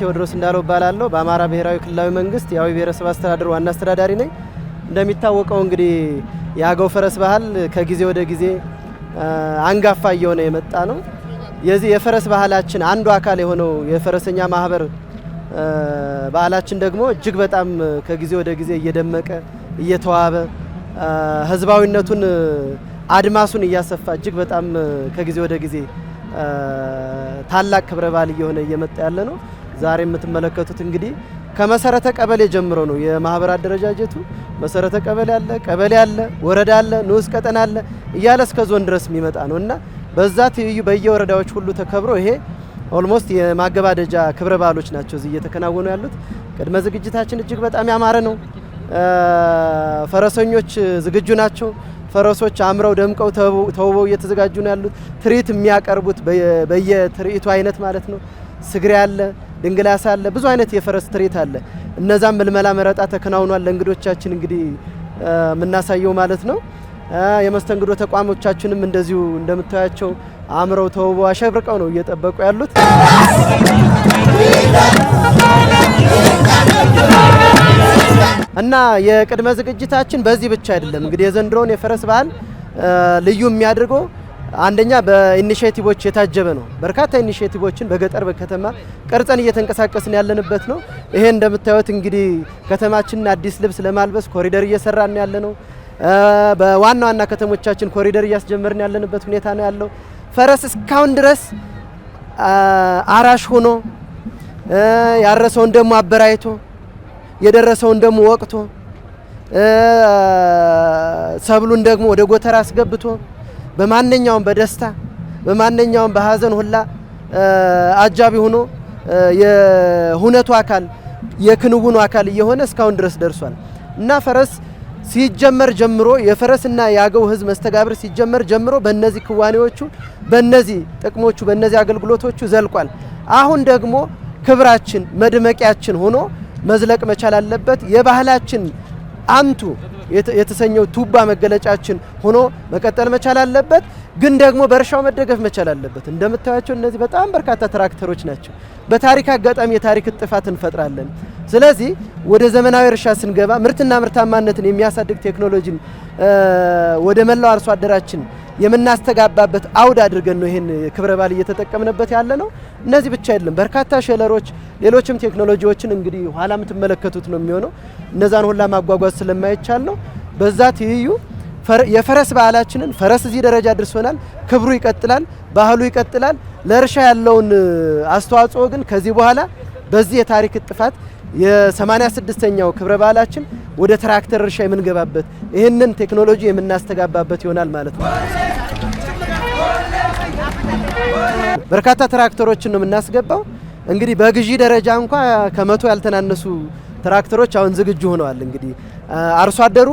ቴዎድሮስ እንዳለው ባላለው በአማራ ብሔራዊ ክልላዊ መንግስት የአዊ ብሔረሰብ አስተዳደር ዋና አስተዳዳሪ ነኝ። እንደሚታወቀው እንግዲህ የአገው ፈረስ ባህል ከጊዜ ወደ ጊዜ አንጋፋ እየሆነ የመጣ ነው። የዚህ የፈረስ ባህላችን አንዱ አካል የሆነው የፈረሰኛ ማህበር ባህላችን ደግሞ እጅግ በጣም ከጊዜ ወደ ጊዜ እየደመቀ እየተዋበ ህዝባዊነቱን አድማሱን እያሰፋ እጅግ በጣም ከጊዜ ወደ ጊዜ ታላቅ ክብረ በዓል እየሆነ እየመጣ ያለ ነው። ዛሬ የምትመለከቱት እንግዲህ ከመሰረተ ቀበሌ ጀምሮ ነው የማህበር አደረጃጀቱ። መሰረተ ቀበሌ አለ፣ ወረዳ አለ፣ ንዑስ ቀጠና አለ እያለ እስከ ዞን ድረስ የሚመጣ ነውና በዛ ትይዩ በየወረዳዎች ሁሉ ተከብሮ ይሄ ኦልሞስት የማገባደጃ ክብረ በዓሎች ናቸው እዚህ እየተከናወኑ ያሉት። ቅድመ ዝግጅታችን እጅግ በጣም ያማረ ነው። ፈረሰኞች ዝግጁ ናቸው። ፈረሶች አምረው ደምቀው ተውበው እየተዘጋጁ ነው ያሉት። ትርኢት የሚያቀርቡት በየትርኢቱ አይነት ማለት ነው። ስግሬ አለ፣ ድንግላሳ አለ፣ ብዙ አይነት የፈረስ ትርኢት አለ። እነዛም ምልመላ መረጣ ተከናውኗል። ለእንግዶቻችን እንግዲህ የምናሳየው ማለት ነው። የመስተንግዶ ተቋሞቻችንም እንደዚሁ እንደምታያቸው አምረው ተውበው አሸብርቀው ነው እየጠበቁ ያሉት። እና የቅድመ ዝግጅታችን በዚህ ብቻ አይደለም። እንግዲህ የዘንድሮውን የፈረስ ባህል ልዩ የሚያደርገው አንደኛ በኢኒሼቲቮች የታጀበ ነው። በርካታ ኢኒሼቲቮችን በገጠር በከተማ ቀርጸን እየተንቀሳቀስን ያለንበት ነው። ይሄ እንደምታዩት እንግዲህ ከተማችንን አዲስ ልብስ ለማልበስ ኮሪደር እየሰራን ያለ ነው። በዋና ዋና ከተሞቻችን ኮሪደር እያስጀመርን ያለንበት ሁኔታ ነው ያለው። ፈረስ እስካሁን ድረስ አራሽ ሆኖ ያረሰውን ደግሞ አበራይቶ የደረሰውን ደግሞ ወቅቶ ሰብሉን ደግሞ ወደ ጎተራ አስገብቶ በማንኛውም በደስታ በማንኛውም በሀዘን ሁላ አጃቢ ሆኖ የሁነቱ አካል የክንውኑ አካል እየሆነ እስካሁን ድረስ ደርሷል እና ፈረስ ሲጀመር ጀምሮ የፈረስና የአገው ሕዝብ መስተጋብር ሲጀመር ጀምሮ በእነዚህ ክዋኔዎቹ በእነዚህ ጥቅሞቹ በእነዚህ አገልግሎቶቹ ዘልቋል። አሁን ደግሞ ክብራችን መድመቂያችን ሆኖ መዝለቅ መቻል አለበት። የባህላችን አንቱ የተሰኘው ቱባ መገለጫችን ሆኖ መቀጠል መቻል አለበት። ግን ደግሞ በእርሻው መደገፍ መቻል አለበት። እንደምታዩቸው እነዚህ በጣም በርካታ ትራክተሮች ናቸው። በታሪክ አጋጣሚ የታሪክ ጥፋት እንፈጥራለን። ስለዚህ ወደ ዘመናዊ እርሻ ስንገባ ምርትና ምርታማነትን የሚያሳድግ ቴክኖሎጂን ወደ መላው አርሶ አደራችን የምናስተጋባበት አውድ አድርገን ነው ይሄን ክብረ በዓል እየተጠቀምንበት ያለ ነው። እነዚህ ብቻ አይደለም፣ በርካታ ሸለሮች ሌሎችም ቴክኖሎጂዎችን እንግዲህ ኋላ የምትመለከቱት ነው የሚሆነው። እነዛን ሁላ ማጓጓዝ ስለማይቻል ነው። በዛ ትይዩ የፈረስ ባህላችንን ፈረስ እዚህ ደረጃ አድርሶናል። ክብሩ ይቀጥላል፣ ባህሉ ይቀጥላል። ለእርሻ ያለውን አስተዋጽኦ ግን ከዚህ በኋላ በዚህ የታሪክ ጥፋት የ86ኛው ክብረ በዓላችን ወደ ትራክተር እርሻ የምንገባበት ይህንን ቴክኖሎጂ የምናስተጋባበት ይሆናል ማለት ነው። በርካታ ትራክተሮችን ነው የምናስገባው። እንግዲህ በግዢ ደረጃ እንኳ ከመቶ ያልተናነሱ ትራክተሮች አሁን ዝግጁ ሆነዋል። እንግዲህ አርሶ አደሩ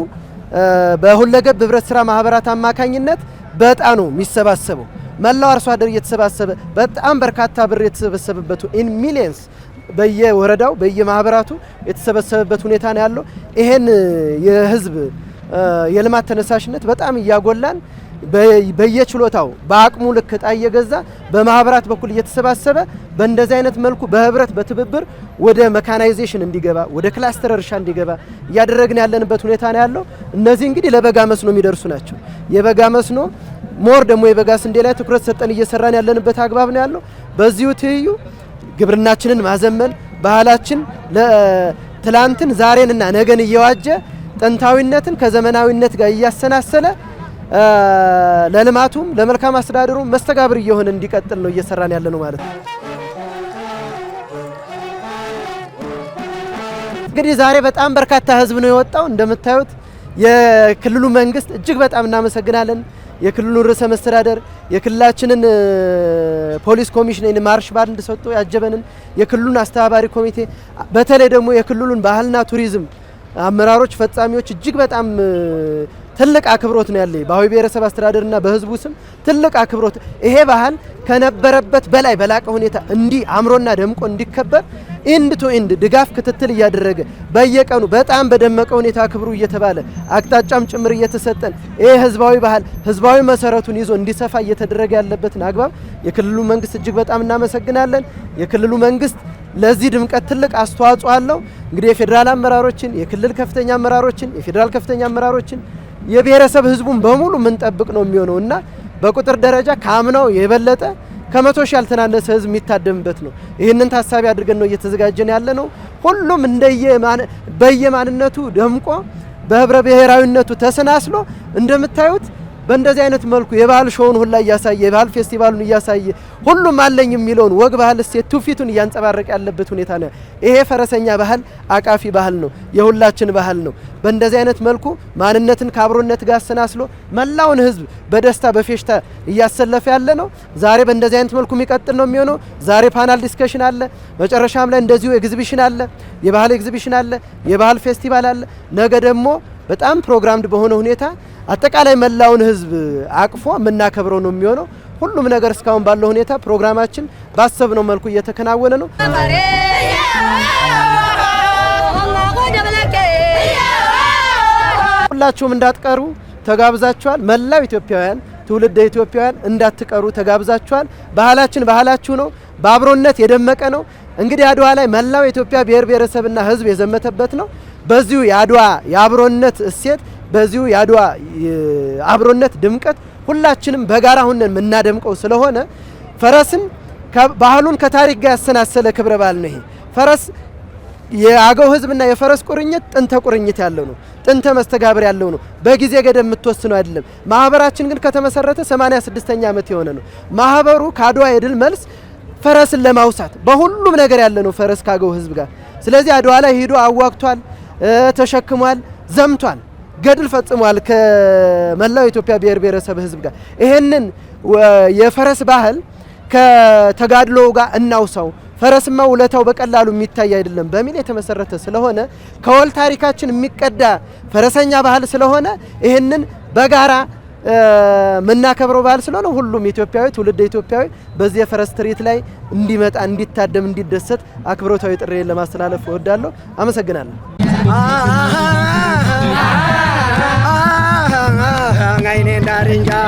በሁለገብ ህብረት ስራ ማህበራት አማካኝነት በጣም ነው የሚሰባሰበው። መላው አርሶ አደር እየተሰባሰበ በጣም በርካታ ብር የተሰበሰበበት ኢን ሚሊየንስ በየወረዳው በየማህበራቱ የተሰበሰበበት ሁኔታ ነው ያለው። ይሄን የህዝብ የልማት ተነሳሽነት በጣም እያጎላን በየችሎታው በአቅሙ ልክ ዕጣ እየገዛ በማህበራት በኩል እየተሰባሰበ በእንደዚህ አይነት መልኩ በህብረት በትብብር ወደ መካናይዜሽን እንዲገባ ወደ ክላስተር እርሻ እንዲገባ እያደረግን ያለንበት ሁኔታ ነው ያለው። እነዚህ እንግዲህ ለበጋ መስኖ የሚደርሱ ናቸው። የበጋ መስኖ ሞር ደግሞ የበጋ ስንዴ ላይ ትኩረት ሰጠን እየሰራን ያለንበት አግባብ ነው ያለው። በዚሁ ትይዩ ግብርናችንን ማዘመን ባህላችን ለትላንትን ዛሬንና ነገን እየዋጀ ጥንታዊነትን ከዘመናዊነት ጋር እያሰናሰለ ለልማቱም ለመልካም አስተዳደሩ መስተጋብር እየሆነ እንዲቀጥል ነው እየሰራን ያለ ነው ማለት ነው። እንግዲህ ዛሬ በጣም በርካታ ህዝብ ነው የወጣው። እንደምታዩት የክልሉ መንግስት እጅግ በጣም እናመሰግናለን። የክልሉ ርዕሰ መስተዳደር የክልላችንን ፖሊስ ኮሚሽን ማርሽ ባንድ ሰጥቶ ያጀበንን የክልሉን አስተባባሪ ኮሚቴ በተለይ ደግሞ የክልሉን ባህልና ቱሪዝም አመራሮች ፈጻሚዎች እጅግ በጣም ትልቅ አክብሮት ነው ያለኝ። በአዊ ብሔረሰብ አስተዳደርና በህዝቡ ስም ትልቅ አክብሮት ይሄ ባህል ከነበረበት በላይ በላቀ ሁኔታ እንዲ አምሮና ደምቆ እንዲከበር ኢንድ ቱ ኢንድ ድጋፍ ክትትል እያደረገ በየቀኑ በጣም በደመቀ ሁኔታ ክብሩ እየተባለ አቅጣጫም ጭምር እየተሰጠን ይሄ ህዝባዊ ባህል ህዝባዊ መሰረቱን ይዞ እንዲሰፋ እየተደረገ ያለበትን አግባብ የክልሉ መንግስት እጅግ በጣም እናመሰግናለን። የክልሉ መንግስት ለዚህ ድምቀት ትልቅ አስተዋጽኦ አለው። እንግዲህ የፌዴራል አመራሮችን፣ የክልል ከፍተኛ አመራሮችን፣ የፌዴራል ከፍተኛ አመራሮችን፣ የብሔረሰብ ህዝቡን በሙሉ ምን ጠብቅ ነው የሚሆነውና በቁጥር ደረጃ ካምናው የበለጠ ከ100 ሺህ ያልተናነሰ ህዝብ የሚታደምበት ነው። ይህንን ታሳቢ አድርገን ነው እየተዘጋጀን ያለ ነው። ሁሉም በየማንነቱ ደምቆ በህብረ ብሔራዊነቱ ተሰናስሎ እንደምታዩት በእንደዚህ አይነት መልኩ የባህል ሾውን ሁላ እያሳየ የባህል ፌስቲቫሉን እያሳየ ሁሉም አለኝ የሚለውን ወግ ባህል እሴት ትውፊቱን እያንጸባረቀ ያለበት ሁኔታ ነው። ይሄ ፈረሰኛ ባህል አቃፊ ባህል ነው፣ የሁላችን ባህል ነው። በእንደዚህ አይነት መልኩ ማንነትን ከአብሮነት ጋር አሰናስሎ መላውን ህዝብ በደስታ በፌሽታ እያሰለፈ ያለ ነው። ዛሬ በእንደዚህ አይነት መልኩ የሚቀጥል ነው የሚሆነው። ዛሬ ፓናል ዲስከሽን አለ፣ መጨረሻም ላይ እንደዚሁ ኤግዚቢሽን አለ፣ የባህል ኤግዚቢሽን አለ፣ የባህል ፌስቲቫል አለ። ነገ ደግሞ በጣም ፕሮግራምድ በሆነ ሁኔታ አጠቃላይ መላውን ህዝብ አቅፎ የምናከብረው ነው የሚሆነው። ሁሉም ነገር እስካሁን ባለው ሁኔታ ፕሮግራማችን ባሰብነው መልኩ እየተከናወነ ነው። ሁላችሁም እንዳትቀሩ ተጋብዛችኋል። መላው ኢትዮጵያውያን ትውልደ ኢትዮጵያውያን እንዳትቀሩ ተጋብዛችኋል። ባህላችን ባህላችሁ ነው፣ በአብሮነት የደመቀ ነው። እንግዲህ አድዋ ላይ መላው የኢትዮጵያ ብሔር ብሔረሰብና ህዝብ የዘመተበት ነው። በዚሁ የአድዋ የአብሮነት እሴት በዚሁ የአድዋ አብሮነት ድምቀት ሁላችንም በጋራ ሆነን የምናደምቀው ስለሆነ ፈረስን ባህሉን ከታሪክ ጋር ያሰናሰለ ክብረ በዓል ነው። ይሄ ፈረስ የአገው ህዝብና የፈረስ ቁርኝት ጥንተ ቁርኝት ያለው ነው። ጥንተ መስተጋብር ያለው ነው። በጊዜ ገደብ የምትወስነው አይደለም። ማህበራችን ግን ከተመሰረተ 86ኛ ዓመት የሆነ ነው። ማህበሩ ከአድዋ የድል መልስ ፈረስን ለማውሳት በሁሉም ነገር ያለ ነው ፈረስ ካገው ህዝብ ጋር። ስለዚህ አድዋ ላይ ሄዶ አዋግቷል፣ ተሸክሟል፣ ዘምቷል፣ ገድል ፈጽሟል ከመላው ኢትዮጵያ ብሔር ብሔረሰብ ህዝብ ጋር። ይሄንን የፈረስ ባህል ከተጋድሎ ጋር እናውሳው። ፈረስማ ውለታው በቀላሉ የሚታይ አይደለም በሚል የተመሰረተ ስለሆነ ከወል ታሪካችን የሚቀዳ ፈረሰኛ ባህል ስለሆነ ይሄንን በጋራ መናከብረው ባህል ስለሆነ ሁሉም ኢትዮጵያዊ ትውልደ ኢትዮጵያዊ በዚህ የፈረስ ትርኢት ላይ እንዲመጣ፣ እንዲታደም፣ እንዲደሰት አክብሮታዊ ጥሪዬን ለማስተላለፍ እወዳለሁ። አመሰግናለሁ። Ngaine ndarinja